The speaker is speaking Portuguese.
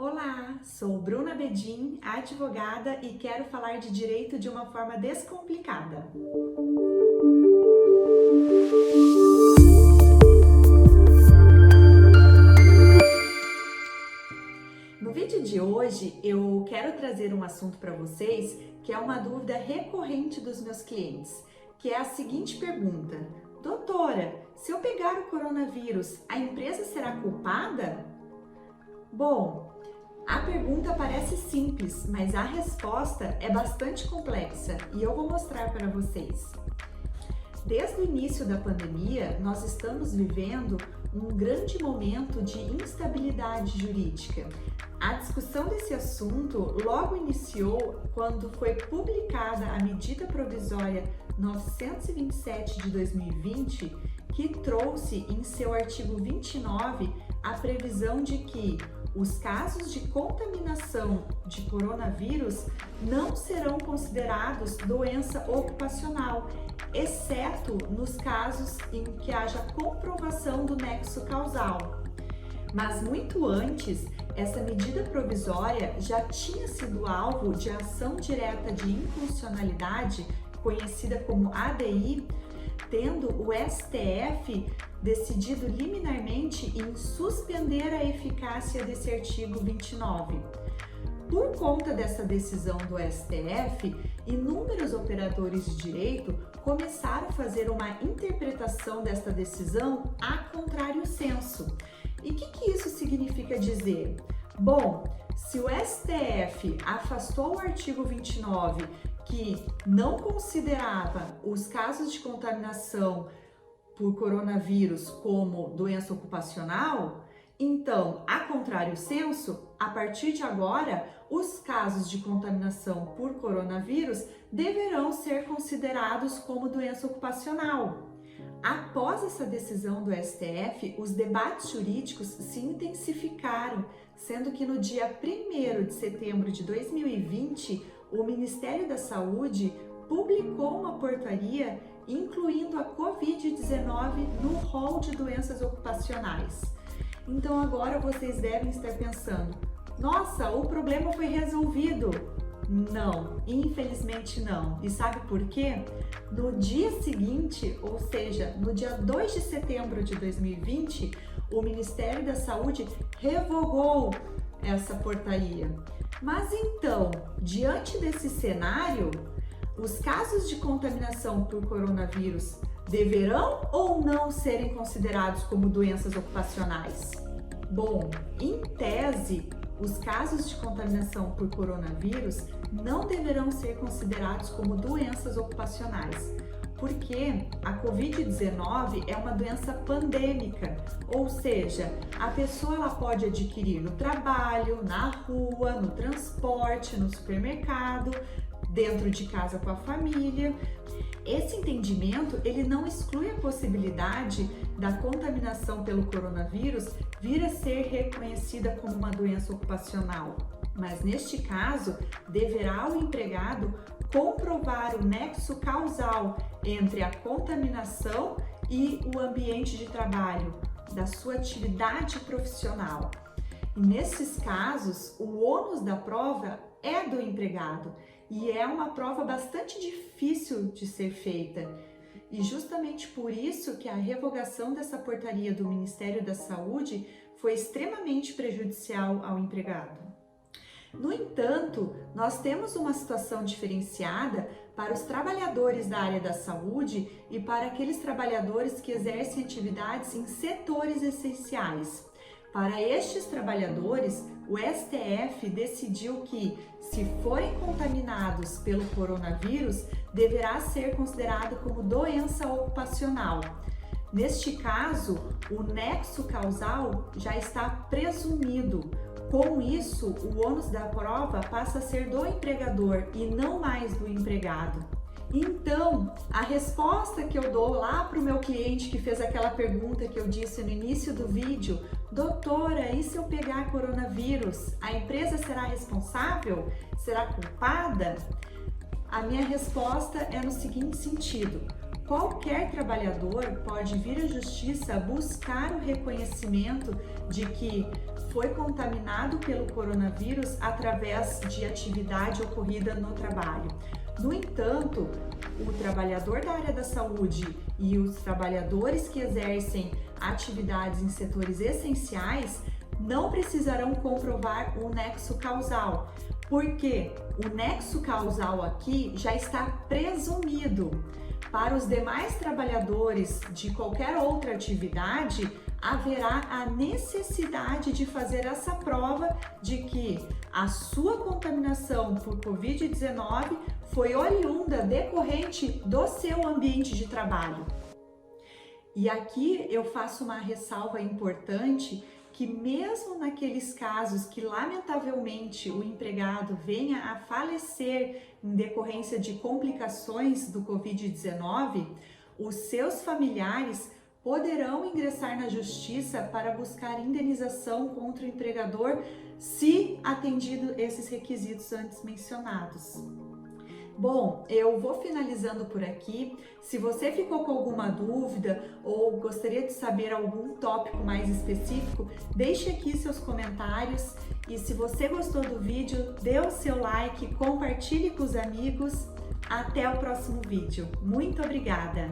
Olá, sou Bruna Bedin, advogada e quero falar de direito de uma forma descomplicada. No vídeo de hoje eu quero trazer um assunto para vocês que é uma dúvida recorrente dos meus clientes, que é a seguinte pergunta: doutora, se eu pegar o coronavírus, a empresa será culpada? Bom, a pergunta parece simples, mas a resposta é bastante complexa e eu vou mostrar para vocês. Desde o início da pandemia, nós estamos vivendo um grande momento de instabilidade jurídica. A discussão desse assunto logo iniciou quando foi publicada a medida provisória 927 de 2020, que trouxe em seu artigo 29 a previsão de que os casos de contaminação de coronavírus não serão considerados doença ocupacional, exceto nos casos em que haja comprovação do nexo causal. Mas muito antes, essa medida provisória já tinha sido alvo de ação direta de inconstitucionalidade, conhecida como ADI, tendo o STF decidido liminarmente em suspender a eficácia desse artigo 29. Por conta dessa decisão do STF, inúmeros operadores de direito começaram a fazer uma interpretação desta decisão a contrário sensu. E o que isso significa dizer? Bom, se o STF afastou o artigo 29, que não considerava os casos de contaminação por coronavírus como doença ocupacional, então, a contrário sensu, a partir de agora, os casos de contaminação por coronavírus deverão ser considerados como doença ocupacional. Após essa decisão do STF, os debates jurídicos se intensificaram, sendo que no dia 1º de setembro de 2020, o Ministério da Saúde publicou uma portaria incluindo a Covid-19 no rol de doenças ocupacionais. Então agora vocês devem estar pensando: nossa, o problema foi resolvido. Não, infelizmente não. E sabe por quê? No dia seguinte, ou seja, no dia 2 de setembro de 2020, o Ministério da Saúde revogou essa portaria. Mas então, diante desse cenário, os casos de contaminação por coronavírus deverão ou não serem considerados como doenças ocupacionais? Bom, em tese, os casos de contaminação por coronavírus não deverão ser considerados como doenças ocupacionais, porque a Covid-19 é uma doença pandêmica, ou seja, a pessoa ela pode adquirir no trabalho, na rua, no transporte, no supermercado, dentro de casa com a família. Esse entendimento, ele não exclui a possibilidade da contaminação pelo coronavírus vir a ser reconhecida como uma doença ocupacional. Mas neste caso, deverá o empregado comprovar o nexo causal entre a contaminação e o ambiente de trabalho da sua atividade profissional. E nesses casos, o ônus da prova é do empregado e é uma prova bastante difícil de ser feita. E justamente por isso que a revogação dessa portaria do Ministério da Saúde foi extremamente prejudicial ao empregado. No entanto, nós temos uma situação diferenciada para os trabalhadores da área da saúde e para aqueles trabalhadores que exercem atividades em setores essenciais. Para estes trabalhadores, o STF decidiu que, se forem contaminados pelo coronavírus, deverá ser considerado como doença ocupacional. Neste caso, o nexo causal já está presumido. Com isso, o ônus da prova passa a ser do empregador e não mais do empregado. Então, a resposta que eu dou lá para o meu cliente que fez aquela pergunta que eu disse no início do vídeo: doutora, e se eu pegar coronavírus, a empresa será responsável? Será culpada? A minha resposta é no seguinte sentido: qualquer trabalhador pode vir à justiça buscar o reconhecimento de que foi contaminado pelo coronavírus através de atividade ocorrida no trabalho. No entanto, o trabalhador da área da saúde e os trabalhadores que exercem atividades em setores essenciais não precisarão comprovar o nexo causal, porque o nexo causal aqui já está presumido. Para os demais trabalhadores de qualquer outra atividade, haverá a necessidade de fazer essa prova de que a sua contaminação por Covid-19 foi oriunda, decorrente do seu ambiente de trabalho. E aqui eu faço uma ressalva importante, que mesmo naqueles casos que lamentavelmente o empregado venha a falecer em decorrência de complicações do Covid-19, os seus familiares poderão ingressar na justiça para buscar indenização contra o empregador se atendido esses requisitos antes mencionados. Bom, eu vou finalizando por aqui. Se você ficou com alguma dúvida ou gostaria de saber algum tópico mais específico, deixe aqui seus comentários e se você gostou do vídeo, dê o seu like, compartilhe com os amigos. Até o próximo vídeo. Muito obrigada!